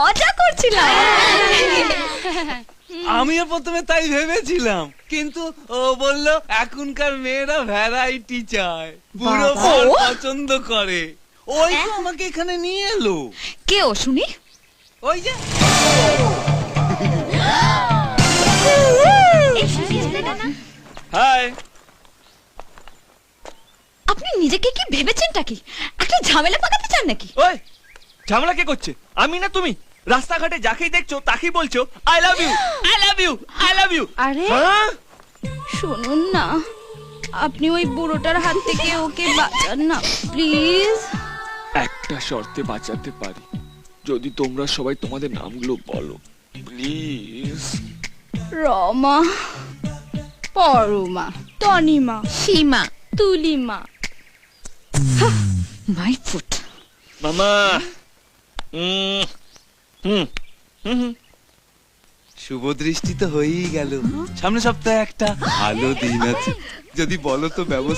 মজা করছিলাম। আমিও প্রথমে তাই ভেবেছিলাম, কিন্তু ও বললো এখনকার মেয়েরা ভ্যারাইটি চায়, বুড়ো বাবা। বর ও? পছন্দ করে। ওই তো আমাকে এখানে নিয়ে এলো। কে ও শুনি? ওই যে হাই। আপনি নিজেকে কি ভেবেছেনটা কি? একটা ঝামেলা পাকাতে চান নাকি? ওই ঝামেলা কে করছে? আমি না তুমি? রাস্তাঘাটে যাকেই দেখছো তাকেই বলছো I love you, I love you, I love you. আরে শুনুন না, আপনি ওই বুড়োটার হাত থেকে ওকে বাঁচান না প্লিজ। একটা শর্তে বাঁচাতে পারি, যদি তোমরা সবাই তোমাদের নামগুলো বলো please. Rama, Parama, Tanima, Sima, Tulima. My foot. মামা। হুম হুম হুম। শুভ দৃষ্টি তো হয়েই গেল। সামনের সপ্তাহে একটা ভালো দিন আছে, যদি বলো তো ব্যবস্থা